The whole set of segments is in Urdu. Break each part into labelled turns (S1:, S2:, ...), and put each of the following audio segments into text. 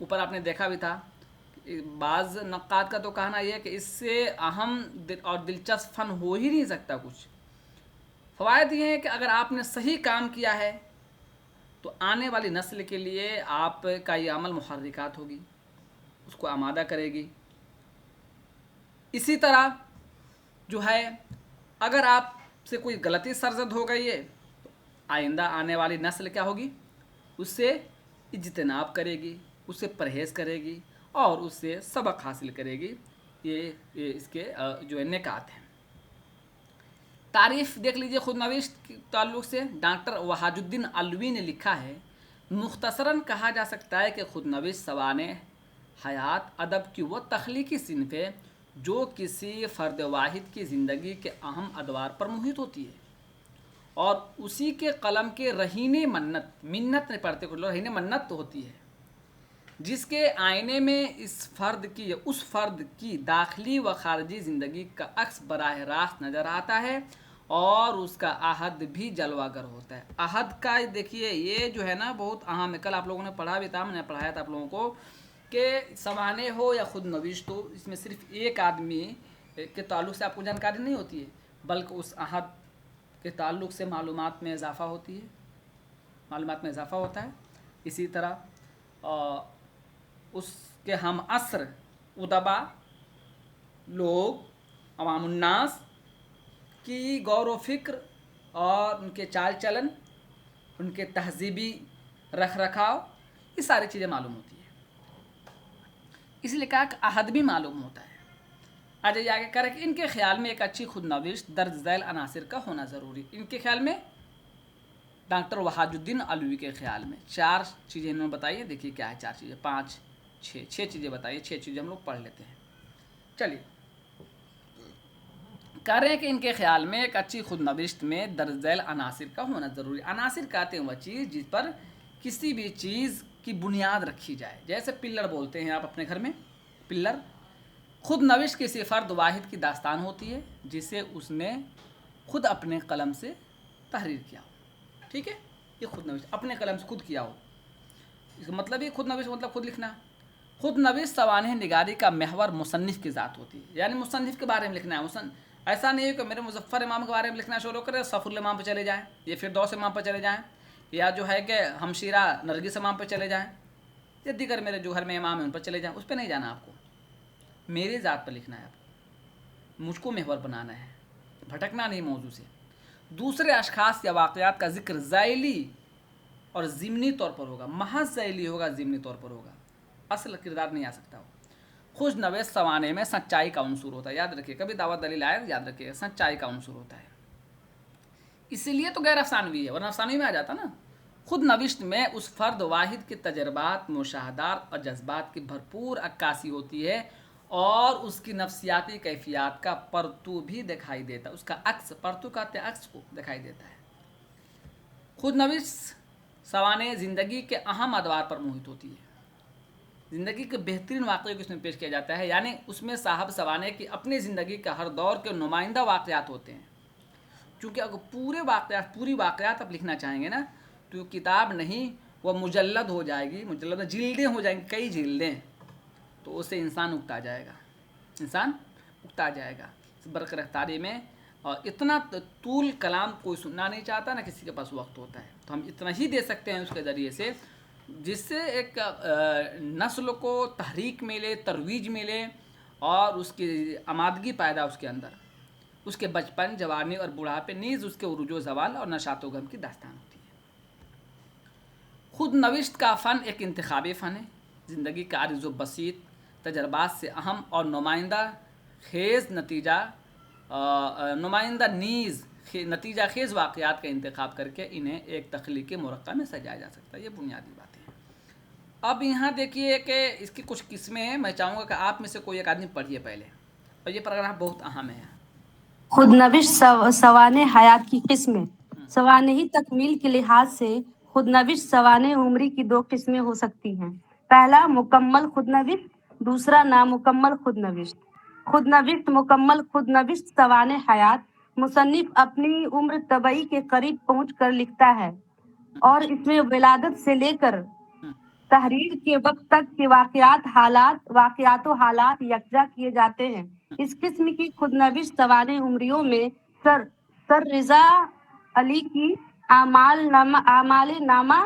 S1: اوپر آپ نے دیکھا بھی تھا، بعض نقاد کا تو کہنا یہ ہے کہ اس سے اہم اور دلچسپ فن ہو ہی نہیں سکتا کچھ۔ فوائد یہ ہیں کہ اگر آپ نے صحیح کام کیا ہے تو آنے والی نسل کے لیے آپ کا یہ عمل محرکات ہوگی، اس کو آمادہ کرے گی۔ اسی طرح جو ہے اگر آپ سے کوئی غلطی سرزد ہو گئی ہے تو آئندہ آنے والی نسل کیا ہوگی، اس سے اجتناب کرے گی، اس سے پرہیز کرے گی اور اس سے سبق حاصل کرے گی۔ یہ اس کے جو ہے نکات ہیں۔ تعریف دیکھ لیجئے خود نوشت کے تعلق سے ڈاکٹر وحاج الدین علوی نے لکھا ہے، مختصراً کہا جا سکتا ہے کہ خود نوشت سوانح حیات ادب کی وہ تخلیقی صنف ہے جو کسی فرد واحد کی زندگی کے اہم ادوار پر محیط ہوتی ہے اور اسی کے قلم کے رہین منت نہیں پڑھتے کچھ لوگ، رہین منت ہوتی ہے، جس کے آئینے میں اس فرد کی داخلی و خارجی زندگی کا عکس براہ راست نظر آتا ہے اور اس کا عہد بھی جلوہ گر ہوتا ہے۔ عہد کا دیکھیے یہ جو ہے نا بہت اہم ہے، کل آپ لوگوں نے پڑھا بھی تھا، میں نے پڑھایا تھا آپ لوگوں کو کہ سوانح ہو یا خود نوشت ہو، اس میں صرف ایک آدمی کے تعلق سے آپ کو جانکاری نہیں ہوتی ہے بلکہ اس عہد کے تعلق سے معلومات میں اضافہ ہوتا ہے۔ اسی طرح اس کے ہم عصر ادبا لوگ عوام الناس کی غور و فکر اور ان کے چال چلن، ان کے تہذیبی رکھ رکھاؤ، یہ ساری چیزیں معلوم ہوتی ہیں۔ اس لیے کہا کہ عہد بھی معلوم ہوتا ہے۔ آگے جا کے کہہ رہے کہ ان کے خیال میں ایک اچھی خود نوشت درج ذیل عناصر کا ہونا ضروری۔ ان کے خیال میں، ڈاکٹر وحاج الدین علوی کے خیال میں 4 چیزیں انہوں نے بتائی ہیں۔ دیکھیے کیا ہے 4 چیزیں، 5 6 چیزیں بتائیے، 6 چیزیں ہم لوگ پڑھ لیتے ہیں۔ چلیے، کہہ رہے ہیں کہ ان کے خیال میں ایک اچھی خود نوشت میں درج ذیل عناصر کا ہونا ضروری۔ عناصر کہتے ہیں وہ چیز جس پر کسی بھی چیز کی بنیاد رکھی جائے، جیسے پلر بولتے ہیں آپ اپنے گھر میں، پلر۔ خود نوشت کسی فرد واحد کی داستان ہوتی ہے جسے اس نے خود اپنے قلم سے تحریر کیا ہو، ٹھیک ہے؟ یہ خود نوشت اپنے قلم سے خود کیا ہو، اس کا مطلب یہ خود نوشت مطلب خود لکھنا۔ خود نوشت سوانح نگاری کا محور مصنف کی ذات ہوتی ہے، یعنی مصنف کے بارے میں لکھنا ہے۔ ایسا نہیں ہے کہ میرے مظفر امام کے بارے میں لکھنا شروع کرے، صفر الامام پہ چلے جائیں، یا فردوس امام پہ چلے جائیں، یا جو ہے کہ ہمشیرہ نرگس امام پہ چلے جائیں، یا دیگر میرے جو گھر میں امام ہیں ان پر چلے جائیں۔ اس پہ نہیں جانا آپ کو، میری ذات پر لکھنا ہے آپ کو، مجھ کو محور بنانا ہے، بھٹکنا نہیں موضوع سے۔ دوسرے اشخاص یا واقعات کا ذکر ذیلی اور ضمنی طور پر ہوگا، محض ذیلی ہوگا، ضمنی طور پر ہوگا، اصل کردار نہیں آ سکتا ہو۔ خود نوشت سوانح میں سچائی کا عنصر ہوتا ہے، یاد رکھیے، کبھی دعوت دلیل آئے یاد رکھیے، سچائی کا عنصر ہوتا ہے، اسی لیے تو غیر افسانوی ہے، ورنہ افسانوی میں آ جاتا نا۔ خود نوشت میں اس فرد واحد کے تجربات، مشاہدات اور جذبات کی بھرپور عکاسی ہوتی ہے اور اس کی نفسیاتی کیفیات کا پرتو بھی دکھائی دیتا ہے، اس کا عکس، پرتو کہتے ہیں عکس کو، دکھائی دیتا ہے۔ خود نوشت سوانح زندگی کے اہم ادوار پر محیط ہوتی ہے، زندگی کے بہترین واقعے کو اس میں پیش کیا جاتا ہے، یعنی اس میں صاحب سوانح کی اپنی زندگی کا ہر دور کے نمائندہ واقعات ہوتے ہیں۔ چونکہ اگر پوری واقعات آپ لکھنا چاہیں گے نا تو کتاب نہیں، وہ مجلد ہو جائے گی، مجلد جلدیں ہو جائیں گی، کئی جلدیں، تو اس سے انسان اکتا جائے گا برق رفتاری میں۔ اور اتنا طول کلام کوئی سننا نہیں چاہتا، نہ کسی کے پاس وقت ہوتا ہے، تو ہم اتنا ہی دے سکتے ہیں اس کے ذریعے سے جس سے ایک نسل کو تحریک ملے، ترویج ملے اور اس کی آمادگی پیدا اس کے اندر، اس کے بچپن، جوانی اور بڑھاپے، نیز اس کے عروج و زوال اور نشاط و غم کی داستان ہوتی ہے۔ خود نوشت کا فن ایک انتخابی فن ہے، زندگی کا عرض و بسیط تجربات سے اہم اور نتیجہ خیز واقعات کا انتخاب کر کے انہیں ایک تخلیقی مرقع میں سجایا جا سکتا ہے۔ یہ بنیادی باتیں ہیں۔ اب یہاں دیکھیے کہ اس کی کچھ قسمیں ہیں، میں چاہوں گا کہ آپ میں سے کوئی ایک آدمی پڑھیے پہلے، اور یہ پیراگراف بہت اہم ہے۔
S2: خود نوشت سوانح حیات کی قسمیں۔ سوانحی تکمیل کے لحاظ سے خود نوشت سوانح عمری کی 2 قسمیں ہو سکتی ہیں۔ پہلا مکمل خود نوشت، دوسرا نامکمل خود نوشت۔ خود نوشت مکمل خود نوشت سوانح حیات مصنف اپنی عمر طبعی کے قریب پہنچ کر لکھتا ہے اور اس میں ولادت سے لے کر تحریر کے وقت تک کے واقعات و حالات یکجا کیے جاتے ہیں۔ اس قسم کی خودنوشت سوانح عمریوں میں سر رضا علی کی اعمال نامہ،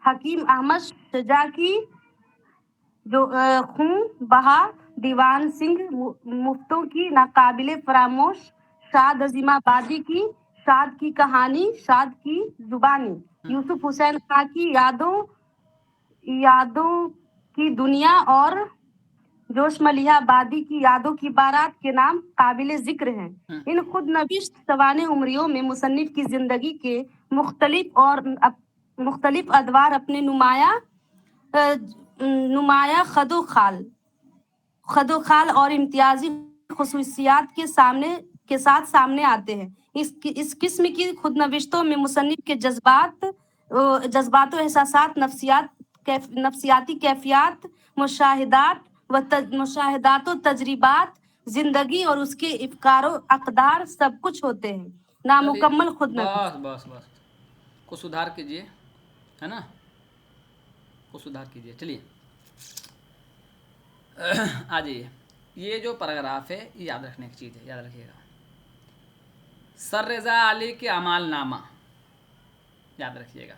S2: حکیم احمد شجاع کی جو خون بہا، دیوان سنگھ مفتوں کی ناقابل فراموش، شاد عظیم آبادی کی شاد کی کہانی، شاد کی زبانی، یوسف حسین خان کی یادوں کی دنیا اور جوش ملیح آبادی کی یادوں کی بارات کے نام قابل ذکر ہیں۔ ان خود نوشت سوانح عمریوں میں مصنف کی زندگی کے مختلف ادوار اپنے نمایاں خد و خال اور امتیازی خصوصیات کے ساتھ سامنے آتے ہیں۔ اس قسم کی خود نوشتوں میں مصنف کے جذبات و احساسات، نفسیاتی کیفیات، مشاہدات و تجربات زندگی اور اس کے افکار و اقدار سب کچھ ہوتے ہیں۔
S1: چلیے
S2: نامکمل خود نوشت
S1: بس کو سدھار کیجیے، ہے نا، کو سدھار کیجیے۔ چلیے آ جائیے، یہ جو پیراگراف ہے یہ یاد رکھنے کی چیز ہے، یاد رکھیے گا۔ سر رضا علی کے اعمال نامہ یاد رکھیے گا،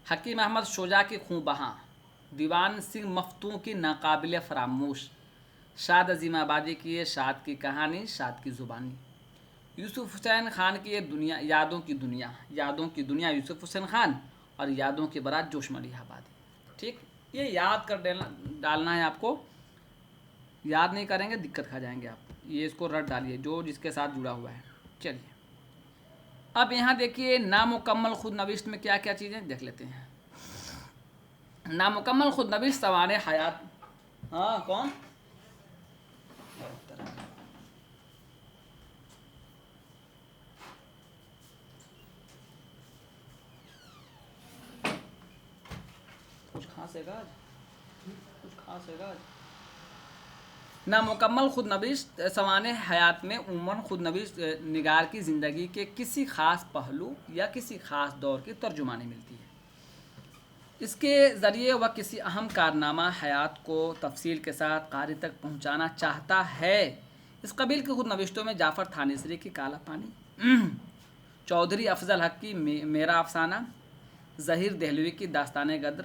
S1: حکیم احمد شجاع کی خوں بہاں، دیوان سنگھ مفتوں کی ناقابل فراموش، شاد عظیم آبادی کی یہ شاد کی کہانی، شاد کی زبانی، یوسف حسین خان کی یہ یادوں کی دنیا یوسف حسین خان، اور یادوں کے برات جوش ملیح آبادی۔ ٹھیک، یہ یاد کر ڈالنا ہے آپ کو، یاد نہیں کریں گے دقت کھا جائیں گے آپ، یہ اس کو رٹ ڈالیے جو جس کے ساتھ جڑا ہوا ہے۔ چلیے اب یہاں دیکھیے نامکمل خود نوشت میں کیا کیا چیزیں دیکھ لیتے ہیں۔ نامکمل خود نوشت سوانح حیات، ہاں کون؟ کچھ خاص ہے گا نامکمل خود نوشت سوانح حیات میں عموماً خود نوشت نگار کی زندگی کے کسی خاص پہلو یا کسی خاص دور کی ترجمانی ملتی ہے۔ اس کے ذریعے وہ کسی اہم کارنامہ حیات کو تفصیل کے ساتھ قاری تک پہنچانا چاہتا ہے۔ اس قبیل کی خود نوشتوں میں جعفر تھانیسری کی کالا پانی، چودھری افضل حق کی میرا افسانہ، ظہیر دہلوی کی داستان غدر،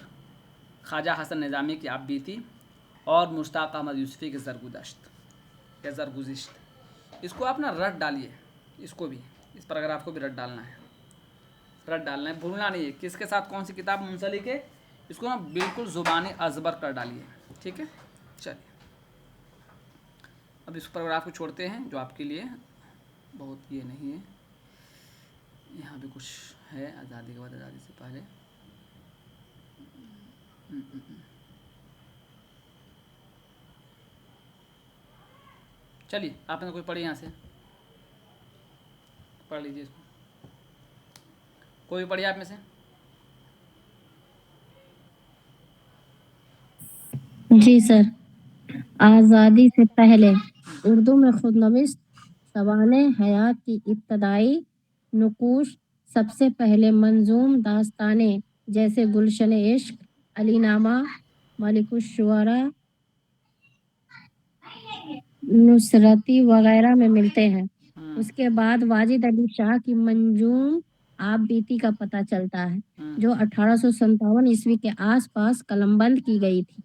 S1: خواجہ حسن نظامی کی آپ بیتی، اور مشتاق احمد یوسفی کی زرگزشت۔ اس کو آپ نا رٹ ڈالیے، اس کو بھی، اس پیراگراف کو بھی رٹ ڈالنا ہے، بھولنا نہیں ہے کس کے ساتھ کون سی کتاب منسلک ہے، اس کو نا بالکل زبانی ازبر کر ڈالیے، ٹھیک ہے۔ چلیے اب اس پیراگراف کو چھوڑتے ہیں جو آپ کے لیے بہت یہ نہیں ہے۔ یہاں بھی کچھ ہے آزادی کے بعد، آزادی سے پہلے، چلیے آپ نے کوئی پڑھی یہاں سے، پڑھ لیجیے اس کو، کوئی پڑھی آپ میں سے؟
S3: جی سر، آزادی سے پہلے اردو میں خود نوشت سوانح حیات کی ابتدائی نقوش سب سے پہلے منظوم داستانیں جیسے گلشن عشق، علی نامہ، ملک الشعراء، نصرتی وغیرہ میں ملتے ہیں۔ اس کے بعد واجد علی شاہ کی منظوم آپ بیتی کا پتہ چلتا ہے جو 1857 عیسوی کے آس پاس قلم بند کی گئی تھی۔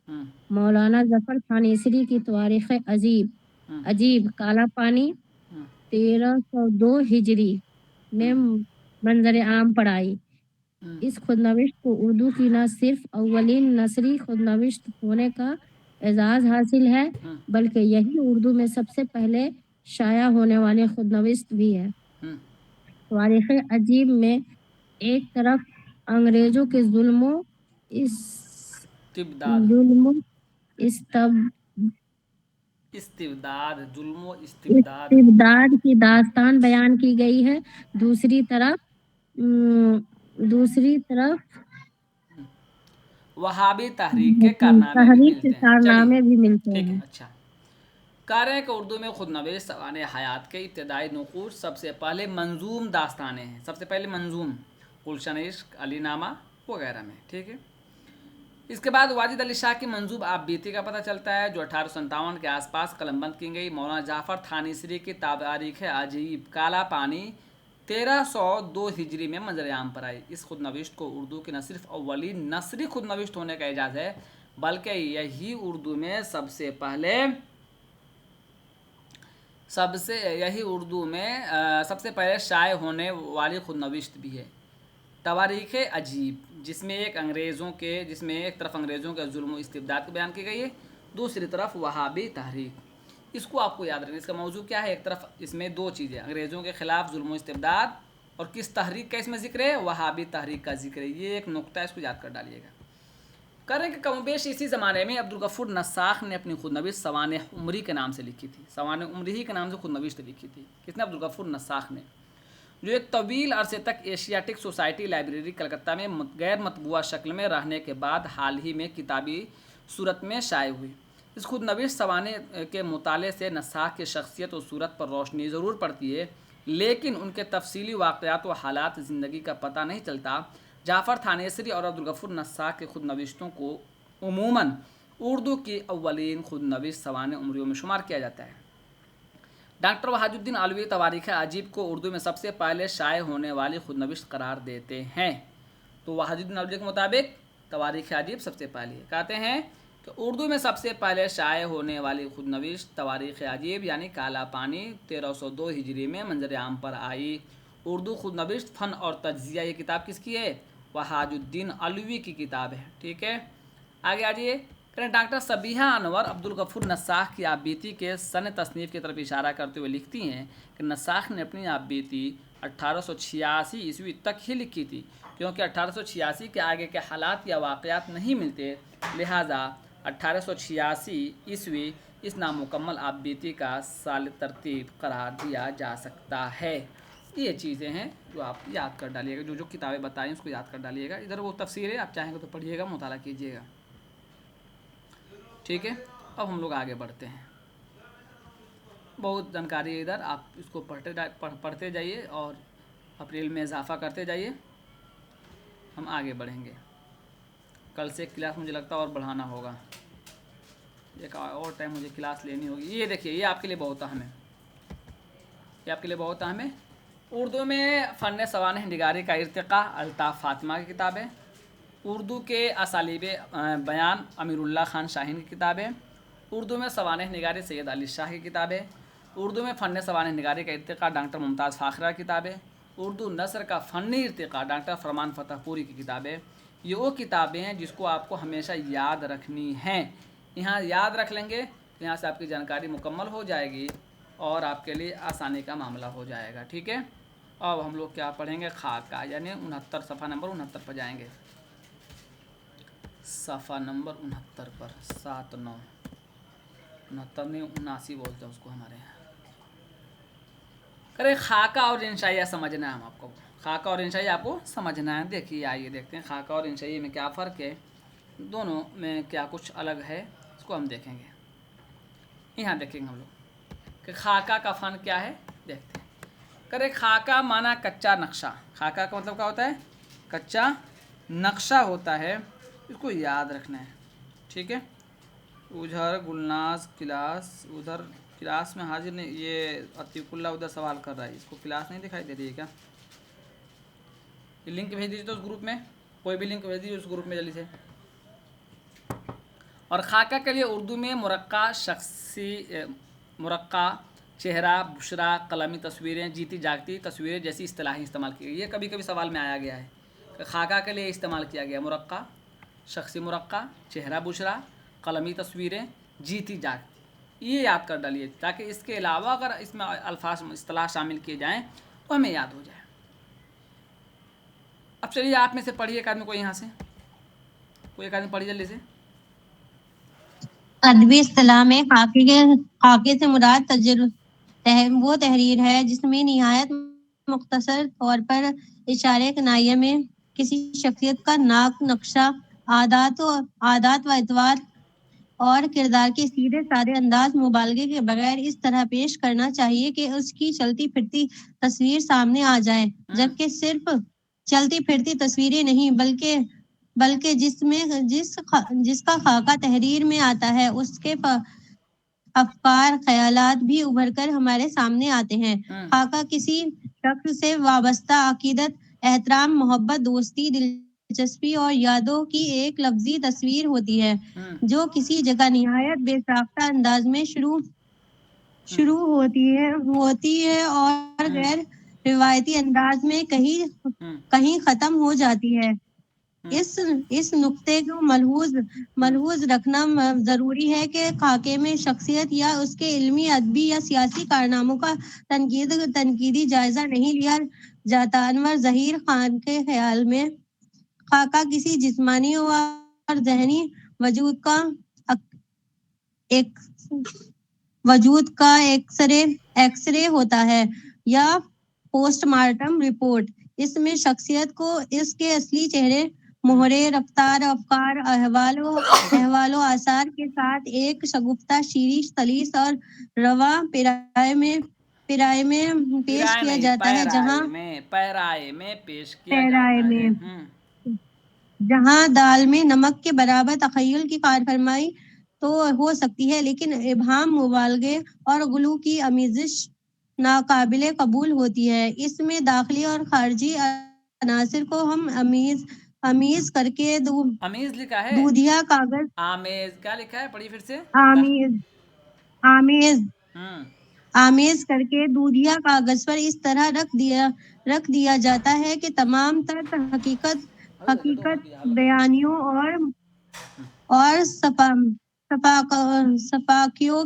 S3: مولانا ظفر تھانیسری کی تواریخ عجیب کالا پانی 1302 ہجری میں منظر عام پر آئی۔ اس خود نوشت کو اردو کی نہ صرف اولین نثری خود نوشت ہونے کا اعزاز حاصل ہے بلکہ یہی اردو میں سب سے پہلے شائع ہونے والی خود نوشت بھی ہے۔ تواریخ عجیب میں ایک طرف انگریزوں کے ظلم و استبداد کی داستان بیان کی گئی ہے، دوسری طرف
S1: وہابی تحریک کے کارنامے بھی ملتے ہیں۔
S3: ہیں۔
S1: اچھا، کہہ رہے ہیں کہ اردو میں خود نوشت سوانح حیات کے ابتدائی نقوش سب سے پہلے منظوم داستانیں ہیں، سب سے پہلے منظوم، گلشن عشق، علی نامہ وغیرہ میں، ٹھیک ہے۔ اس کے بعد واجد علی شاہ کی منظوم آپ بیتی کا پتہ چلتا ہے جو 1857 کے آس پاس قلم بند کی گئی. مولانا جعفر تھانیسری کی تاریخ عجیب کالا پانی 1302 ہجری میں منظر عام پر آئی. اس خود نوشت کو اردو کی نہ صرف اولین نثری خود نوشت ہونے کا اعزاز ہے بلکہ یہی اردو میں سب سے پہلے شائع ہونے والی خود نوشت بھی ہے. تواریخ عجیب جس میں ایک طرف انگریزوں کے ظلم و استبداد کو بیان کی گئی ہے، دوسری طرف وہابی تحریک. اس کو آپ کو یاد رکھنا. اس کا موضوع کیا ہے؟ ایک طرف اس میں دو چیزیں، انگریزوں کے خلاف ظلم و استبداد، اور کس تحریک کا اس میں ذکر ہے؟ وہابی تحریک کا ذکر ہے. یہ ایک نقطہ ہے، اس کو یاد کر ڈالیے گا. کریں کہ کم و بیش اسی زمانے میں عبدالغفور نساخ نے اپنی خود نوشت سوانح عمری کے نام سے لکھی تھی. سوانح عمری ہی کے نام سے خود نوشت لکھی تھی. کس نے؟ عبدالغفور نساخ نے، جو ایک طویل عرصے تک ایشیاٹک سوسائٹی لائبریری کلکتہ میں غیر مطبوعہ شکل میں رہنے کے بعد حال ہی میں کتابی صورت میں شائع ہوئی. اس خود نوشت سوانح کے مطالعے سے نساخ کی شخصیت و صورت پر روشنی ضرور پڑتی ہے، لیکن ان کے تفصیلی واقعات و حالات زندگی کا پتہ نہیں چلتا. جعفر تھانیسری اور عبدالغفور نساخ کے خود نوشتوں کو عموماً اردو کی اولین خود نوشت سوانح عمریوں میں شمار کیا جاتا ہے. ڈاکٹر وحید الدین علوی تواریخ عجیب کو اردو میں سب سے پہلے شائع ہونے والی خود نوشت قرار دیتے ہیں. تو وحید الدین علوی کے مطابق تواریخ عجیب سب سے پہلی ہے. کہتے ہیں کہ اردو میں سب سے پہلے شائع ہونے والی خود نوشت تواریخ عجیب یعنی کالا پانی 1302 ہجری میں منظر عام پر آئی. اردو خود نوشت فن اور تجزیہ، یہ کتاب کس کی ہے؟ وحید الدین علوی کی کتاب ہے. ٹھیک ہے، آگے آ جائیے. ڈاکٹر صبیحہ انور عبدالغفور نساخ کی آپ بیتی کے سن تصنیف کی طرف اشارہ کرتے ہوئے لکھتی ہیں کہ نساخ نے اپنی آپ بیتی 1886 عیسوی تک ہی لکھی تھی، کیونکہ 1886 کے آگے کے حالات یا واقعات نہیں ملتے، لہٰذا 1886 عیسوی اس نامکمل آپ بیتی کا سال ترتیب قرار دیا جا سکتا ہے. یہ چیزیں ہیں جو آپ یاد کر ڈالیے گا. جو کتابیں بتائیں اس کو یاد کر ڈالیے گا. ادھر وہ تفسیر ہے، آپ چاہیں گے تو پڑھیے گا، مطالعہ کیجیے گا. ٹھیک ہے، اب ہم لوگ آگے بڑھتے ہیں. بہت جانکاری ہے ادھر، آپ اس کو پڑھتے جائیے اور اپنے علم میں اضافہ کرتے جائیے. ہم آگے بڑھیں گے. کل سے کلاس مجھے لگتا ہے اور بڑھانا ہوگا، ایک اور ٹائم مجھے کلاس لینی ہوگی. یہ دیکھیے، یہ آپ کے لیے بہت اہم ہے. اردو میں فن سوانح نگاری کا ارتقاء الطاف فاطمہ کی کتاب ہے. اردو کے اسالیب بیان امیر اللہ خان شاہین کی کتاب ہے. اردو میں سوانح نگاری سید علی شاہ کی کتاب ہے. اردو میں فن سوانح نگاری کا ارتقاء ڈاکٹر ممتاز فاخرہ کی کتاب ہے. اردو نثر کا فنی ارتقاء ڈاکٹر فرمان فتح پوری کی کتاب ہے. یہ وہ کتابیں ہیں جس کو آپ کو ہمیشہ یاد رکھنی ہیں. یہاں یاد رکھ لیں گے، یہاں سے آپ کی جانکاری مکمل ہو جائے گی اور آپ کے لیے آسانی کا معاملہ ہو جائے گا. ٹھیک ہے، اب ہم لوگ کیا پڑھیں گے؟ خاکہ، یعنی 69 صفحہ نمبر 69 پر جائیں گے. صفحہ نمبر 69 پر 79 نہیں 79 بولتے ہیں اس کو ہمارے یہاں. کرے خاکہ اور انشائیہ سمجھنا ہے. ہم آپ کو خاکہ اور انشائیہ آپ کو سمجھنا ہے. دیکھیے، آئیے دیکھتے ہیں خاکہ اور انشائیہ میں کیا فرق ہے، دونوں میں کیا کچھ الگ ہے، اس کو ہم دیکھیں گے. یہاں دیکھیں گے ہم لوگ کہ خاکہ کا فن کیا ہے. دیکھتے ہیں. کرے خاکہ مانا کچا نقشہ. خاکہ کا مطلب کیا ہوتا ہے؟ کچا نقشہ ہوتا ہے. اس کو یاد رکھنا ہے. ٹھیک ہے، ادھر گلناز کلاس میں حاضر نہیں. یہ عتیق اللہ ادھر سوال کر رہا ہے، اس کو کلاس نہیں دکھائی دے رہی ہے کیا؟ یہ لنک بھیج دیجیے تو اس گروپ میں، کوئی بھی لنک بھیج دیجیے اس گروپ میں جلدی سے. اور خاکہ کے لیے اردو میں مرقع چہرہ، بشرا، قلمی تصویریں، جیتی جاگتی تصویریں جیسی اصطلاحیں استعمال کی گئی. یہ کبھی کبھی سوال میں آیا گیا ہے کہ خاکہ کے لیے استعمال کیا گیا مرقع، شخصی مرقع، چہرہ بشرا، قلمی تصویریں، جیتی جاگتی. یہ یاد کر ڈالیے تاکہ اس کے علاوہ اگر اس میں الفاظ اصطلاح شامل کیے جائیں تو ہمیں یاد ہو جائے. اب چلیے آپ میں سے پڑھیے ایک آدمی کو، یہاں سے کوئی ایک آدمی پڑھیے جلدی سے.
S3: ادبی اصطلاح میں خاکے سے مراد وہ تحریر ہے جس میں نہایت مختصر طور پر اشارے کنایہ میں کسی شخصیت کا نقشہ، عادات و اطوار اور کردار کے سیدھے سادے انداز مبالغے کے بغیر اس طرح پیش کرنا چاہیے کہ اس کی چلتی پھرتی تصویر سامنے آ جائے، جبکہ صرف چلتی پھرتی تصویریں نہیں بلکہ
S4: بلکہ جس کا خاکہ تحریر میں آتا ہے اس کے افکار خیالات بھی ابھر کر ہمارے سامنے آتے ہیں۔ خاکہ کسی شخص سے وابستہ عقیدت، احترام، محبت، دوستی، دلچسپی اور یادوں کی ایک لفظی تصویر ہوتی ہے جو کسی جگہ نہایت بے ساختہ انداز میں شروع ہوتی ہے اور غیر روایتی انداز میں کہیں ختم ہو جاتی ہے۔ اس نقطے کو ملحوظ رکھنا ضروری ہے کہ خاکے میں شخصیت یا اس کے علمی، ادبی یا سیاسی کارناموں کا تنقیدی جائزہ نہیں لیا جاتا۔ انور ظہیر خان کے خیال میں خاکہ کسی جسمانی اور ذہنی وجود کا ایکس رے ہوتا ہے یا پوسٹ مارٹم رپورٹ۔ اس میں شخصیت کو اس کے اصلی چہرے، مہرے، رفتار، افکار، احوال و آثار کے ساتھ ایک شگفتہ، شیریں، سلیس اور رواں پیرائے میں پیش کیا جاتا ہے، جہاں دال میں نمک کے برابر تخیل کی کار فرمائی تو ہو سکتی ہے، لیکن ابہام، مبالغے اور غلو کی آمیزش ناقابل قبول ہوتی ہے۔ اس میں داخلی اور خارجی عناصر کو ہم امیز کر کے
S1: امیز لکھا ہے،
S4: دودھیا کاغذ،
S1: آمیز کیا لکھا ہے؟ پڑھی پھر سے۔
S4: آمیز کر کے دودھیا کاغذ پر اس طرح رکھ دیا جاتا ہے کہ تمام تر حقیقت بیانیوں اور سپاکیوں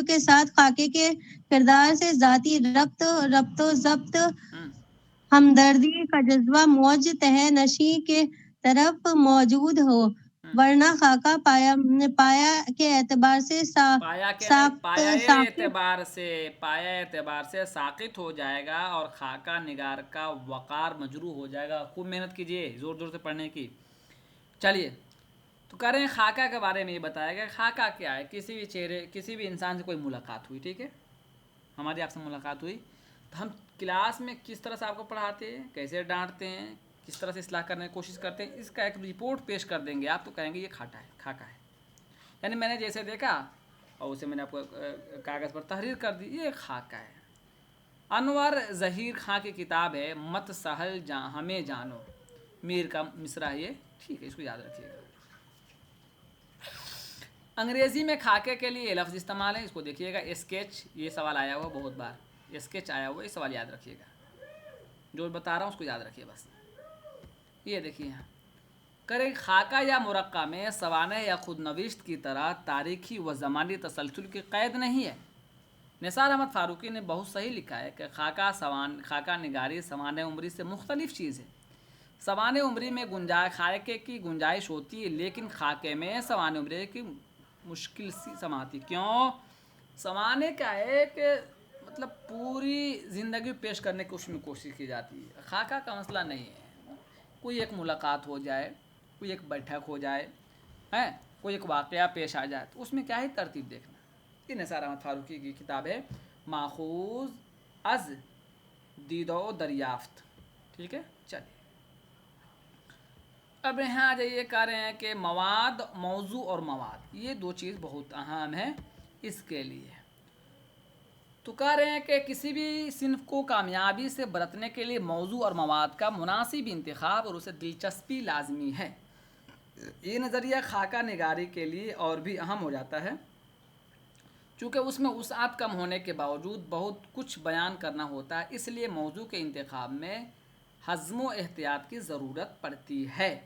S4: کے ساتھ خاکے کے کردار سے ذاتی ربط و ضبط، ہمدردی کا جذبہ موج تہہ نشی کے طرف موجود ہو، ورنہ خاکہ پایا کے اعتبار سے
S1: ساقط ہو جائے گا اور خاکہ نگار کا وقار مجروح ہو جائے گا۔ خوب محنت کیجیے زور زور سے پڑھنے کی۔ چلیے تو کہہ رہے ہیں خاکہ کے بارے میں یہ بتایا گیا۔ خاکہ کیا ہے؟ کسی بھی انسان سے کوئی ملاقات ہوئی، ٹھیک ہے، ہماری آپ سے ملاقات ہوئی تو ہم کلاس میں کس طرح سے آپ کو پڑھاتے ہیں، کیسے ڈانٹتے ہیں، کس طرح سے اصلاح کرنے کی کوشش کرتے ہیں، اس کا ایک رپورٹ پیش کر دیں گے آپ، تو کہیں گے یہ خاکہ ہے۔ یعنی میں نے جیسے دیکھا اور اسے میں نے آپ کو کاغذ پر تحریر کر دی، یہ خاکہ ہے۔ انور ظہیر خان کی کتاب ہے مت سہل ہمیں جانو، میر کا مصرع ہے یہ، ٹھیک ہے، اس کو یاد رکھیے گا۔ انگریزی میں خاکے کے لیے یہ لفظ استعمال ہے، اس کو دیکھیے گا، اسکیچ، یہ سوال آیا ہوا بہت بار، اسکیچ آیا ہوا، یہ سوال یاد رکھیے گا، جو بتا رہا ہوں اس کو یاد رکھیے بس۔ یہ دیکھیے یہاں کرے خاکہ یا مرقع میں سوانح یا خود نوشت کی طرح تاریخی و زمانی تسلسل کی قید نہیں ہے۔ نثار احمد فاروقی نے بہت صحیح لکھا ہے کہ خاکہ نگاری سوانح عمری سے مختلف چیز ہے۔ سوانح عمری میں خاکے کی گنجائش ہوتی ہے، لیکن خاکے میں سوانح عمری کی مشکل سی سماتی۔ کیوں؟ سوانح کیا ہے کہ مطلب پوری زندگی پیش کرنے کی اس میں کوشش کی جاتی ہے۔ خاکہ کا مسئلہ نہیں ہے، کوئی ایک ملاقات ہو جائے، کوئی ایک بیٹھک ہو جائے، کوئی ایک واقعہ پیش آ جائے، تو اس میں کیا ہے ترتیب دیکھنا۔ یہ نثار احمد فاروقی کی کتاب ہے ماخوذ از دید و دریافت، ٹھیک ہے۔ چلیے اب یہاں آ جائیے، کہہ رہے ہیں کہ موضوع اور مواد، یہ دو چیز بہت اہم ہے اس کے لیے۔ تو کہہ رہے ہیں کہ کسی بھی صنف کو کامیابی سے برتنے کے لیے موضوع اور مواد کا مناسب انتخاب اور اسے دلچسپی لازمی ہے۔ یہ نظریہ خاکہ نگاری کے لیے اور بھی اہم ہو جاتا ہے، چونکہ اس میں وسعت کم ہونے کے باوجود بہت کچھ بیان کرنا ہوتا ہے، اس لیے موضوع کے انتخاب میں حزم و احتیاط کی ضرورت پڑتی ہے۔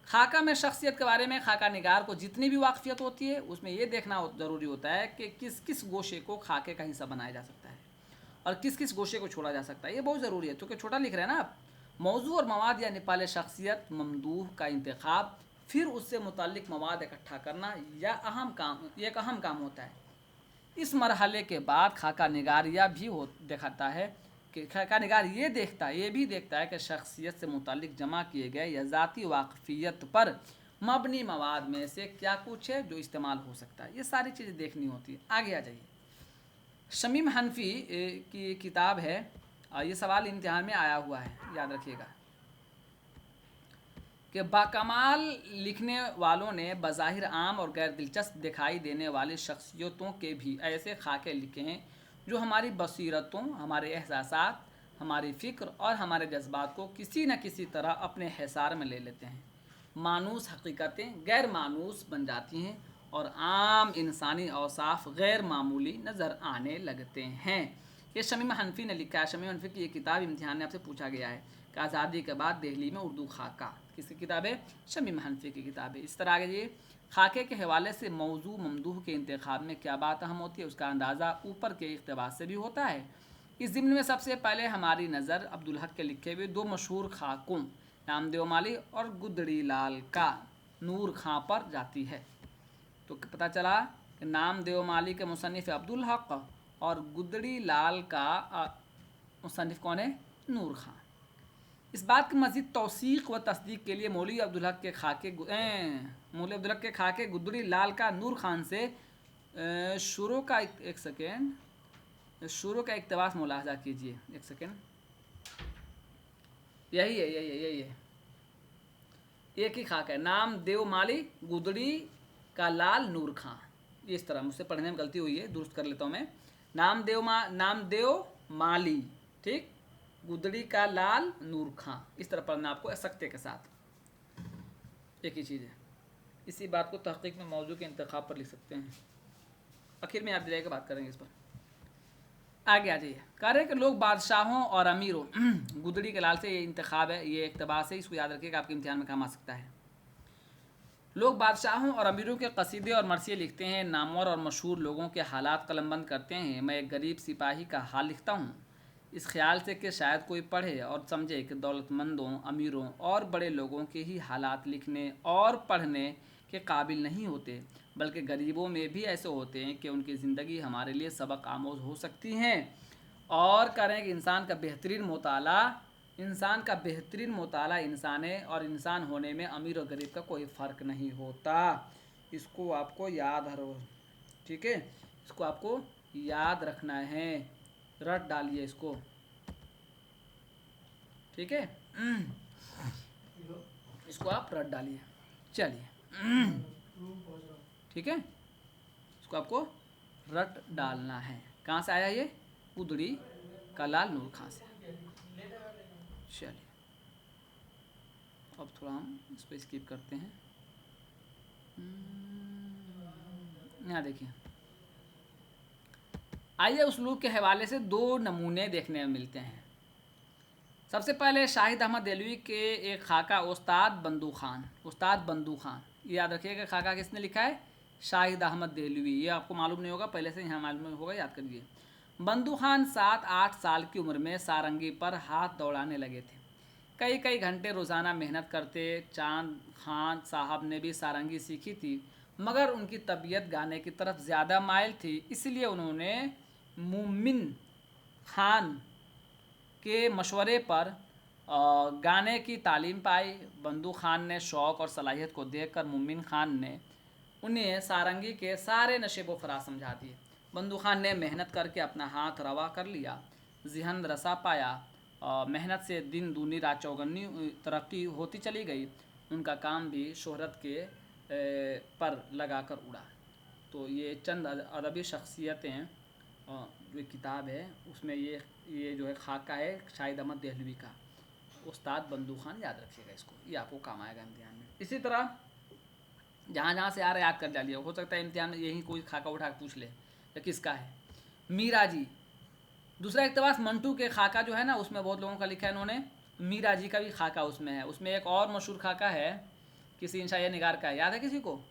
S1: خاکہ میں شخصیت کے بارے میں خاکہ نگار کو جتنی بھی واقفیت ہوتی ہے، اس میں یہ دیکھنا ضروری ہوتا ہے کہ کس کس گوشے کو خاکے کا حصہ بنایا جا سکتا ہے اور کس کس گوشے کو چھوڑا جا سکتا ہے۔ یہ بہت ضروری ہے، کیونکہ چھوٹا لکھ رہے ہیں نا آپ۔ موضوع اور مواد یعنی پہلے شخصیت ممدوح کا انتخاب، پھر اس سے متعلق مواد اکٹھا کرنا، یہ ایک اہم کام ہوتا ہے۔ اس مرحلے کے بعد خاکہ نگار یہ بھی دیکھتا ہے کہ شخصیت سے متعلق جمع کیے گئے یا ذاتی واقفیت پر مبنی مواد میں سے کیا کچھ ہے جو استعمال ہو سکتا ہے۔ یہ ساری چیزیں دیکھنی ہوتی ہے۔ آگے آ جائیے، شمیم حنفی کی کتاب ہے، یہ سوال امتحان میں آیا ہوا ہے، یاد رکھیے گا۔ کہ باکمال لکھنے والوں نے بظاہر عام اور غیر دلچسپ دکھائی دینے والی شخصیتوں کے بھی ایسے خاکے لکھے ہیں جو ہماری بصیرتوں، ہمارے احساسات، ہماری فکر اور ہمارے جذبات کو کسی نہ کسی طرح اپنے حصار میں لے لیتے ہیں۔ مانوس حقیقتیں غیر مانوس بن جاتی ہیں اور عام انسانی اوصاف غیر معمولی نظر آنے لگتے ہیں۔ یہ شمیم حنفی نے لکھا ہے۔ شمیم حنفی کی یہ کتاب امتحان میں آپ سے پوچھا گیا ہے کہ آزادی کے بعد دہلی میں اردو خاکہ، کس کی کتاب ہے؟ شمیم حنفی کی کتاب ہے۔ اس طرح آگے یہ خاکے کے حوالے سے موضوع ممدوح کے انتخاب میں کیا بات اہم ہوتی ہے، اس کا اندازہ اوپر کے اقتباس سے بھی ہوتا ہے۔ اس ضمن میں سب سے پہلے ہماری نظر عبدالحق کے لکھے ہوئے دو مشہور خاکوں نامدیو مالی اور گدڑی لال کا نور خاں پر جاتی ہے۔ تو پتہ چلا کہ نامدیو مالی کے مصنف عبدالحق اور گدڑی لال کا مصنف کون ہے؟ نور خاں۔ اس بات کی مزید توثیق و تصدیق کے لیے مولوی عبدالحق کے خاکے گدڑی لال کا نور خان سے شروع کا شروع کا اقتباس ملاحظہ کیجیے۔ ایک سیکنڈ، یہی ہے ایک ہی خاکہ ہے، نام دیو مالی گدڑی کا لال نور خاں۔ اس طرح مجھ سے پڑھنے میں غلطی ہوئی ہے، درست کر لیتا ہوں میں۔ نام دیو مالی، ٹھیک، گدڑی کا لال نور خاں، اس طرح پڑھنا آپ کو سکتے کے ساتھ، ایک ہی چیز ہے۔ اسی بات کو تحقیق میں موضوع کے انتخاب پر لکھ سکتے ہیں۔ آخر میں آپ دلائے بات کریں گے اس پر۔ آگے آ جائیے، کہہ رہے ہیں کہ لوگ بادشاہوں اور امیروں، گدڑی کے لال سے یہ انتخاب ہے، یہ اقتباس ہے، اس کو یاد رکھیے کہ آپ کے امتحان میں کام آ سکتا ہے۔ لوگ بادشاہوں اور امیروں کے قصیدے اور مرثیے لکھتے ہیں، نامور اور مشہور لوگوں کے حالات قلم بند کرتے ہیں۔ میں ایک غریب سپاہی کا حال لکھتا ہوں، اس خیال سے کہ شاید کوئی پڑھے اور سمجھے کہ دولت مندوں، امیروں اور بڑے لوگوں کے ہی حالات لکھنے اور پڑھنے کے قابل نہیں ہوتے، بلکہ غریبوں میں بھی ایسے ہوتے ہیں کہ ان کی زندگی ہمارے لیے سبق آموز ہو سکتی ہیں۔ اور کریں کہ انسان کا بہترین مطالعہ انسان ہے، اور انسان ہونے میں امیر اور غریب کا کوئی فرق نہیں ہوتا۔ اس کو آپ کو یاد ٹھیک ہے، اس کو آپ کو یاد رکھنا ہے، رٹ ڈالیے اس کو، ٹھیک ہے، اس کو آپ رٹ ڈالیے، چلیے، ٹھیک ہے، اس کو آپ کو رٹ ڈالنا ہے۔ کہاں سے آیا یہ؟ گدڑی کا لال نور خاں سے۔ چلیے اب تھوڑا ہم اس پہ اسکپ کرتے ہیں۔ یہاں دیکھیں، آئیے اسلوب کے حوالے سے دو نمونے دیکھنے میں ملتے ہیں۔ سب سے پہلے شاہد احمد دہلوی کے ایک خاکہ استاد بندو خان، یہ یاد رکھیے کہ خاکہ کس نے لکھا ہے؟ شاہد احمد دہلوی۔ یہ آپ کو معلوم نہیں ہوگا، پہلے سے یہاں معلوم ہوگا، یاد کریے۔ بندو خان 7-8 سال کی عمر میں سارنگی پر ہاتھ دوڑانے لگے تھے، کئی گھنٹے روزانہ محنت کرتے۔ چاند خان صاحب نے بھی سارنگی سیکھی تھی، مگر ان کی طبیعت گانے کی طرف زیادہ مائل تھی، اس لیے انہوں نے مومن خان کے مشورے پر گانے کی تعلیم پائی۔ بندو خان نے شوق اور صلاحیت کو دیکھ کر مومن خان نے انہیں سارنگی کے سارے نشیب و فراز سمجھا دیے۔ بندو خان نے محنت کر کے اپنا ہاتھ روا کر لیا، ذہن رسا پایا، محنت سے دن دونی رات چوگنی ترقی ہوتی چلی گئی۔ ان کا کام بھی شہرت کے پر لگا کر اڑا۔ تو یہ چند ادبی شخصیتیں جو کتاب ہے اس میں یہ جو ہے خاکہ ہے شاہد احمد دہلوی کا، استاد بندو خان، یاد رکھیے گا اس کو، یہ آپ کو کام آئے گا امتحان میں۔ اسی طرح جہاں سے آ رہا ہے یاد کر ڈالیے، ہو سکتا ہے امتحان میں یہی کوئی خاکہ اٹھا کے پوچھ لے کہ کس کا ہے۔ میرا جی، دوسرا اقتباس منٹو کے خاکہ جو ہے نا، اس میں بہت لوگوں کا لکھا ہے انہوں نے، میرا جی کا بھی خاکہ اس میں ہے۔ اس میں ایک اور مشہور خاکہ ہے کسی انشائیہ نگار کا ہے، یاد ہے کسی کو؟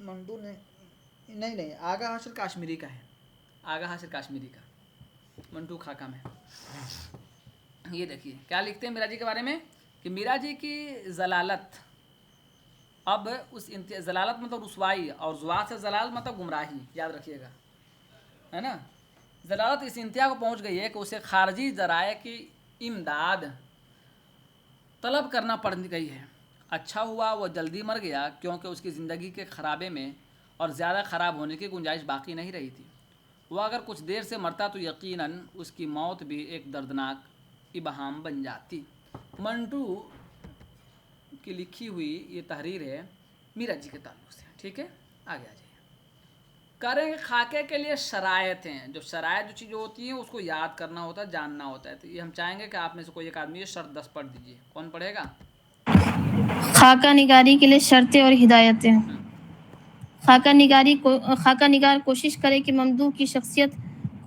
S1: منٹو نے نہیں آغا حاشر کاشمیری کا ہے، آغا حاشر کاشمیری کا منٹو خاکہ میں۔ یہ دیکھیے کیا لکھتے ہیں میرا جی کے بارے میں کہ میرا جی کی ضلالت، اب اس ضلالت مطلب رسوائی، اور زوات سے ضلال مطلب گمراہی، یاد رکھیے گا، ہے نا۔ ضلالت اس انتہا کو پہنچ گئی ہے کہ اسے خارجی ذرائع کی امداد طلب کرنا پڑ گئی ہے۔ اچھا ہوا وہ جلدی مر گیا، کیونکہ اس کی زندگی کے خرابے میں اور زیادہ خراب ہونے کی گنجائش باقی نہیں رہی تھی۔ وہ اگر کچھ دیر سے مرتا تو یقیناً اس کی موت بھی ایک دردناک ابہام بن جاتی۔ منٹو کی لکھی ہوئی یہ تحریر ہے میرا جی کے تعلق سے. ٹھیک ہے, آگے آ جائیے. کریں خاکے کے لیے شرائط ہیں. جو شرائط جو چیزیں ہوتی ہیں اس کو یاد کرنا ہوتا ہے, جاننا ہوتا ہے. تو یہ ہم چاہیں گے کہ آپ میں سے کوئی ایک آدمی یہ شرط 10 پڑھ دیجیے. کون پڑھے گا؟
S5: خاکہ نگاری کے لیے شرطیں اور ہدایتیں. خاکہ نگار کوشش کرے کہ ممدوح کی شخصیت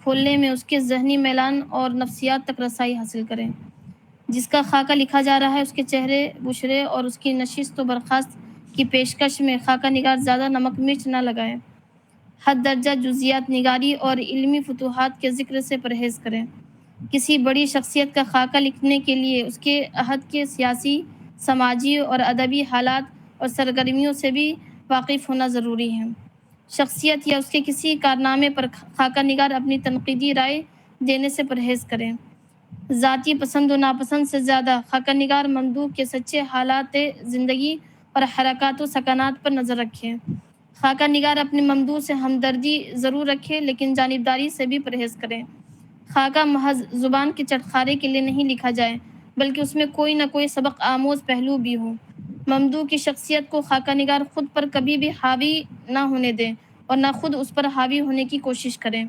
S5: کھولنے میں اس کے ذہنی میلان اور نفسیات تک رسائی حاصل کریں. جس کا خاکہ لکھا جا رہا ہے اس کے چہرے بشرے اور اس کی نشست و برخاست کی پیشکش میں خاکہ نگار زیادہ نمک مرچ نہ لگائیں. حد درجہ جزیات نگاری اور علمی فتوحات کے ذکر سے پرہیز کریں. کسی بڑی شخصیت کا خاکہ لکھنے کے لیے اس کے عہد کے سیاسی، سماجی اور ادبی حالات اور سرگرمیوں سے بھی واقف ہونا ضروری ہے. شخصیت یا اس کے کسی کارنامے پر خاکہ نگار اپنی تنقیدی رائے دینے سے پرہیز کریں. ذاتی پسند و ناپسند سے زیادہ خاکہ نگار ممدوح کے سچے حالات زندگی اور حرکات و سکنات پر نظر رکھیں. خاکہ نگار اپنے ممدوح سے ہمدردی ضرور رکھے لیکن جانبداری سے بھی پرہیز کریں. خاکہ محض زبان کے چٹخارے کے لیے نہیں لکھا جائے بلکہ اس میں کوئی نہ کوئی سبق آموز پہلو بھی ہو. ممدوح کی شخصیت کو خاکہ نگار خود پر کبھی بھی حاوی نہ ہونے دیں اور نہ خود اس پر حاوی ہونے کی کوشش کریں.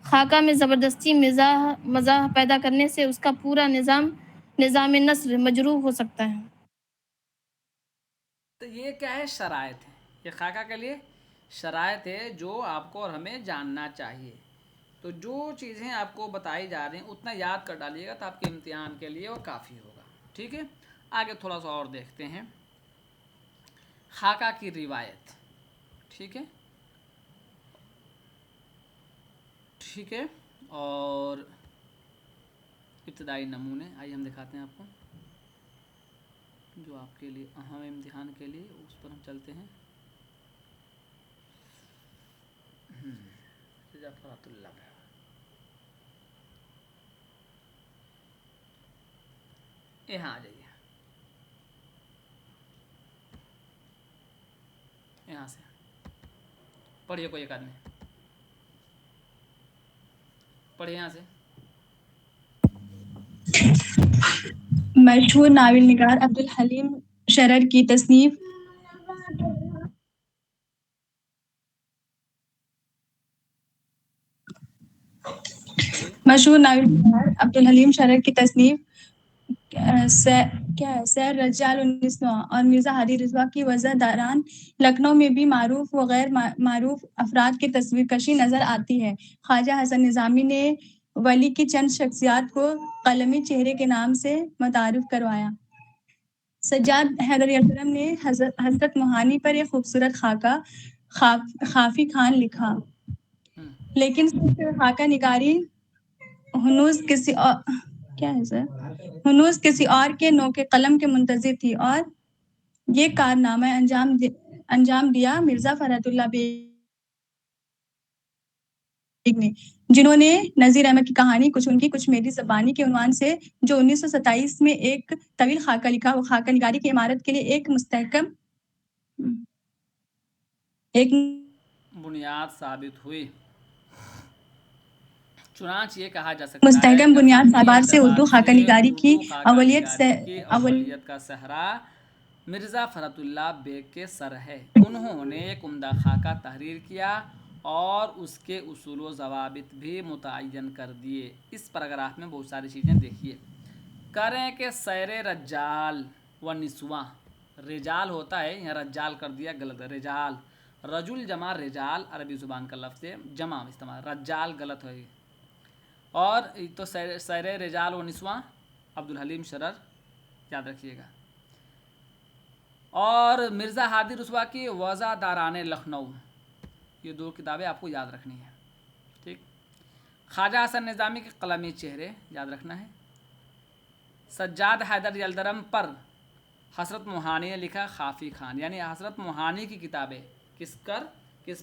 S5: خاکہ میں زبردستی مزاح پیدا کرنے سے اس کا پورا نظام نثر مجروح ہو سکتا ہے.
S1: تو یہ کیا ہے؟ شرائط ہے. یہ خاکہ کے لیے شرائط ہے جو آپ کو اور ہمیں جاننا چاہیے. تو جو چیزیں آپ کو بتائی جا رہی ہیں اتنا یاد کر ڈالیے گا تو آپ کے امتحان کے لیے وہ کافی ہوگا. ٹھیک ہے, آگے تھوڑا سا اور دیکھتے ہیں. خاکہ کی روایت. ٹھیک ہے, اور ابتدائی نمونے آئیے ہم دکھاتے ہیں آپ کو جو آپ کے لیے اہم امتحان کے لیے. اس پر ہم چلتے ہیں. ضفرات اللہ, یہاں آ جائیے. یہاں سے پڑھیے, کوئی ایک آدمی پڑھیے یہاں سے.
S6: مشہور ناول نگار عبدالحلیم شرر کی تصنیف مشہور ناول نگار عبدالحلیم شرر کی تصنیف سیر رجال 19 اور مرزا ہادی رضویٰ کی وضع دوران لکھنؤ میں بھی معروف و غیر معروف افراد کی تصویر کشی نظر آتی ہے. خواجہ حسن نظامی نے ولی کی چند شخصیات کو قلمی چہرے کے نام سے متعارف کروایا. سجاد حیدر یلدرم نے حضرت موہانی پر ایک خوبصورت خاکہ خافی خان لکھا, لیکن خاکہ نگاری ہنوز کسی اور کے نوک قلم کے منتظر تھی اور یہ کارنامہ انجام دیا مرزا فرحت اللہ بیگ نے, جنہوں نے نذیر احمد کی کہانی کچھ ان کی کچھ میری زبانی کے عنوان سے جو 1927 میں ایک طویل خاکہ لکھا. وہ خاکہ نگاری کی عمارت کے لیے ایک مستحکم
S1: بنیاد ثابت ہوئی. چنانچہ یہ کہا جا سکتا ہے
S6: مستحکم
S1: کہ
S6: بنیاد
S1: فنی
S6: اعتبار سے
S1: اعتبار
S6: اردو خاکہ
S1: سے
S6: نگاری کی
S1: اردو خاکہ نگاری کی اولیت کا صحرا مرزا فرحت اللہ بیگ کے سر ہے. انہوں نے ایک عمدہ خاکہ تحریر کیا اور اس کے اصول و ضوابط بھی متعین کر دیے. اس پیراگراف میں بہت ساری چیزیں دیکھیے. کریں کہ سیر رجال و نسواں, رجال ہوتا ہے یہاں رجال کر دیا غلط ہے. رجال رجل جمع رجال عربی زبان کا لفظ ہے, جمع استعمال, رجال غلط ہے. اور تو سیر رجال و نسواں عبدالحلیم شرر یاد رکھیے گا. اور مرزا ہادی رضویٰ کی وضع داران لکھنؤ, یہ 2 کتابیں آپ کو یاد رکھنی ہیں. ٹھیک. خواجہ حسن نظامی کے قلمی چہرے یاد رکھنا ہے. سجاد حیدر یلدرم پر حضرت موہانی نے لکھا خافی خان, یعنی حضرت موہانی کی کتابیں کس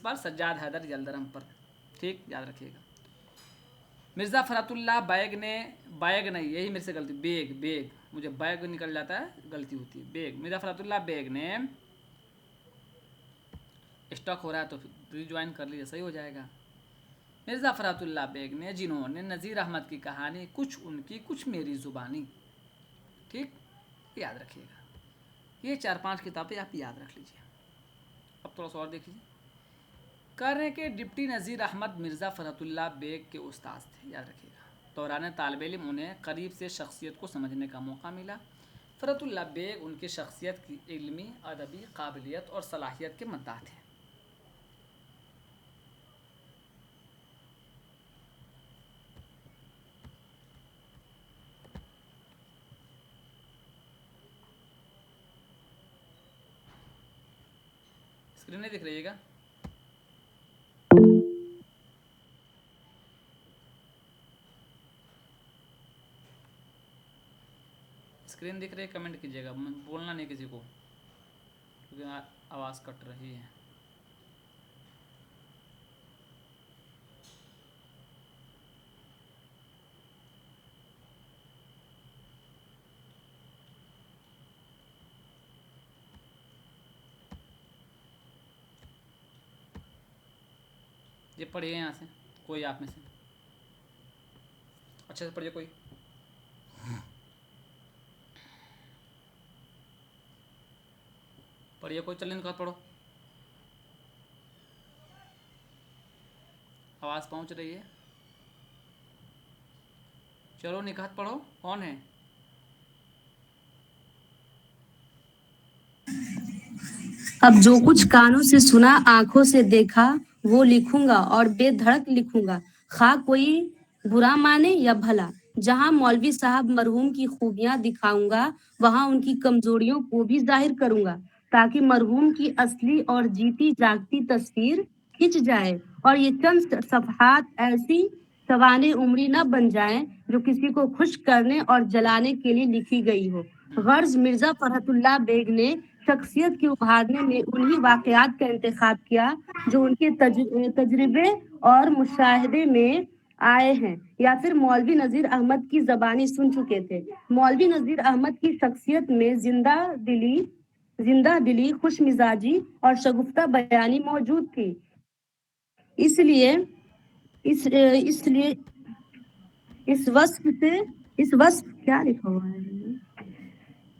S1: پر؟ سجاد حیدر یلدرم پر. ٹھیک, یاد رکھیے گا. مرزا فرحت اللہ بیگ نہیں, یہی میرے سے غلطی, بیگ مجھے بیگ نکل جاتا ہے, غلطی ہوتی ہے. بیگ مرزا فرحت اللہ بیگ نے اسٹاک ہو رہا ہے تو ری جوائن کر لیجیے, صحیح ہو جائے گا. مرزا فرحت اللہ بیگ نے, جنہوں نے نذیر احمد کی کہانی کچھ ان کی کچھ میری زبانی, ٹھیک, یاد رکھیے گا. یہ 4-5 کتابیں آپ یاد رکھ لیجیے. اب تھوڑا سا اور دیکھ لیجیے. کہہ رہے ہیں کہ ڈپٹی نذیر احمد مرزا فرحت اللہ بیگ کے استاد تھے، یاد رکھیے گا. دوران طالب علم انہیں قریب سے شخصیت کو سمجھنے کا موقع ملا. فرحت اللہ بیگ ان کی شخصیت کی علمی، ادبی قابلیت اور صلاحیت کے مداح تھے. اسکرین نہیں دکھ رہی گا؟ اسکرین دکھ رہی ہے؟ کمنٹ کیجیے گا. بولنا نہیں کسی کو کیونکہ آواز کٹ رہی ہے. یہ پڑھیے یہاں سے کوئی آپ میں سے اچھا سے پڑھیے. کوئی پڑھیے، کوئی چلیں نکات پڑھو. آواز پہنچ رہی ہے؟ چلو نکات پڑھو. کون ہے؟
S2: اب جو کچھ کانوں سے سنا، آنکھوں سے دیکھا، وہ لکھوں گا اور بے دھڑک لکھوں گا، خواہ کوئی برا مانے یا بھلا. جہاں مولوی صاحب مرحوم کی خوبیاں دکھاؤں گا، وہاں ان کی کمزوریوں کو بھی ظاہر کروں گا، تاکہ مرحوم کی اصلی اور جیتی جاگتی تصویر کھنچ جائے اور یہ چند صفحات ایسی سوانح عمری نہ بن جائیں جو کسی کو خوش کرنے اور جلانے کے لیے لکھی گئی ہو. غرض مرزا فرحت اللہ بیگ نے شخصیت کے ابھارنے میں انہی واقعات کا انتخاب کیا جو ان کے تجربے اور مشاہدے میں آئے ہیں یا پھر مولوی نذیر احمد کی زبانی سن چکے تھے. مولوی نذیر احمد کی شخصیت میں زندہ دلی، خوش مزاجی اور شگفتہ بیانی موجود تھی. اس لیے اس وصف کیا لکھا ہوا ہے،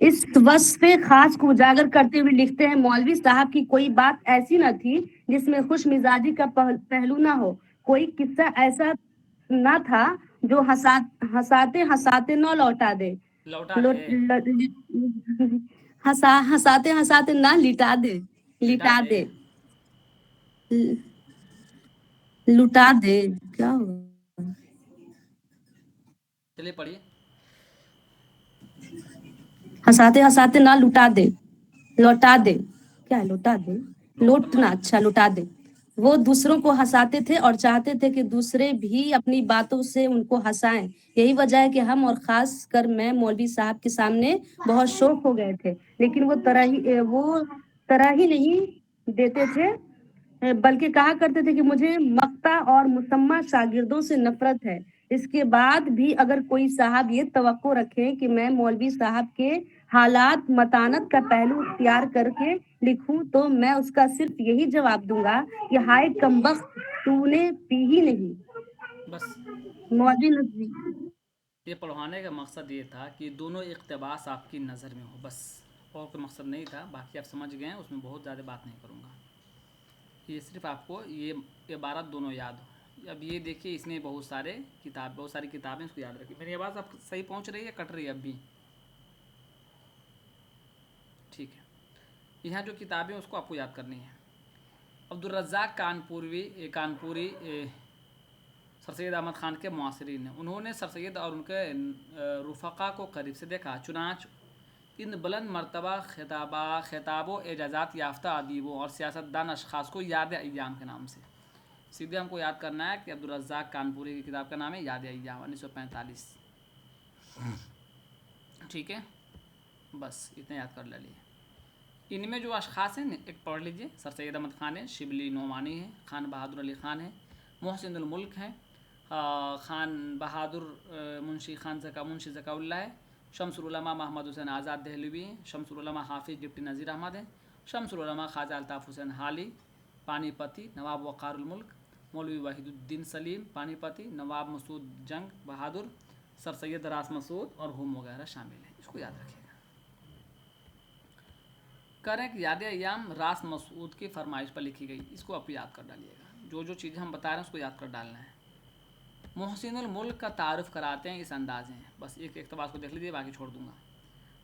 S2: اس وصف خاص کو اجاگر کرتے ہوئے لکھتے ہیں: مولوی صاحب کی کوئی بات ایسی نہ تھی جس میں خوش مزاجی کا پہلو نہ ہو. کوئی قصہ ایسا نہ تھا جو ہنساتے ہنساتے نہ لوٹا دے.
S1: لوٹا دے.
S2: ہنساتے ہنساتے نہ لٹا دے. لٹا دے کیا ہوگا؟
S1: چلیے پڑھیے.
S2: ہنساتے ہنساتے نہ لٹا دے. لوٹا دے کیا ہے؟ لوٹا دے، لوٹنا. اچھا، لوٹا دے. وہ دوسروں کو ہنساتے تھے اور چاہتے تھے کہ دوسرے بھی اپنی باتوں سے ان کو ہنسائیں. یہی وجہ ہے کہ ہم اور خاص کر میں مولوی صاحب کے سامنے بہت شوق ہو گئے تھے، لیکن وہ طرح ہی نہیں دیتے تھے، بلکہ کہا کرتے تھے کہ مجھے مقطع اور مسمع شاگردوں سے نفرت ہے. اس کے بعد بھی اگر کوئی صاحب یہ توقع رکھے کہ میں مولوی صاحب کے حالات متانت کا پہلو اختیار کر کے لکھوں تو میں اس کا صرف یہی جواب دوں گا کہ ہائے کمبخت، تو نے پی ہی نہیں.
S1: بس
S2: مولوی نذیر
S1: یہ پڑھوانے کا مقصد یہ تھا کہ دونوں اقتباس آپ کی نظر میں ہو، بس اور کوئی مقصد نہیں تھا. باقی آپ سمجھ گئے ہیں، اس میں بہت زیادہ بات نہیں کروں گا. یہ صرف آپ کو یہ عبارت دونوں یاد ہو. اب یہ دیکھیے، اس میں بہت ساری کتابیں، اس کو یاد رکھیے. میری آواز آپ صحیح پہنچ رہی ہے؟ کٹ رہی ہے اب بھی؟ ٹھیک ہے. یہاں جو کتابیں اس کو آپ کو یاد کرنی ہے. عبدالرزاق کانپوری سر سید احمد خان کے معاصرین ہیں. انہوں نے سر سید اور ان کے رفقا کو قریب سے دیکھا. چنانچہ ان بلند مرتبہ خطاب و اعزازات یافتہ ادیبوں اور سیاستدان اشخاص کو یاد ایام کے نام سے سیدھے ہم کو یاد کرنا ہے کہ عبدالرزاق کانپوری کی کتاب کا نام ہے یاد ایام، 1945. ٹھیک ہے، بس اتنا یاد کر لیجیے. ان میں جو اشخاص ہیں ایک پڑھ لیجئے. سر سید احمد خان ہے، شبلی نعمانی ہے، خان بہادر علی خان ہے، محسن الملک ہے، خان بہادر منشی ذکا اللہ ہے، شمس العلماء محمد حسین آزاد دہلوی ہیں، شمس العلماء حافظ ڈپٹی نذیر احمد ہیں، شمس العلماء خواجہ الطاف حسین حالی پانی پتی، نواب وقار الملک، مولوی وحید الدین سلیم پانی پتی، نواب مسعود جنگ بہادر، سر سید راس مسعود اور ہم وغیرہ شامل ہیں. اس کو یاد رکھیے گا. کریں کہ یاد ایام راس مسعود کی فرمائش پر لکھی گئی، اس کو آپ یاد کر ڈالیے گا، جو چیزیں ہم بتا رہے ہیں اس کو یاد کر ڈالنا ہے۔ محسن الملک کا تعارف کراتے ہیں اس انداز میں، بس ایک اقتباس کو دیکھ لیجیے، باقی چھوڑ دوں گا۔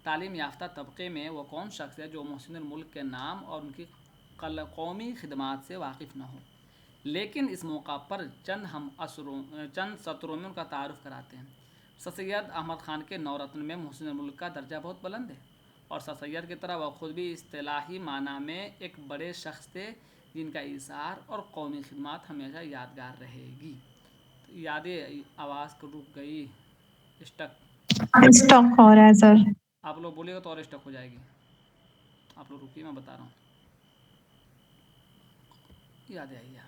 S1: تعلیم یافتہ طبقے میں وہ کون شخص ہے جو محسن الملک کے نام اور ان کی قومی خدمات سے واقف نہ ہو، لیکن اس موقع پر چند سطروں میں ان کا تعارف کراتے ہیں۔ سر سید احمد خان کے نورتن میں محسن الملک کا درجہ بہت بلند ہے، اور سر سید کی طرح وہ خود بھی اصطلاحی معنی میں ایک بڑے شخص تھے جن کا ایثار اور قومی خدمات ہمیشہ یادگار رہے گی۔ تو یادیں آواز کو رک گئی،
S7: اسٹاک ہو رہا ہے سر۔
S1: آپ لوگ بولیے گا تو اور اسٹک ہو جائے گی، آپ لوگ رکیے، میں بتا رہا ہوں۔ یاد آئیے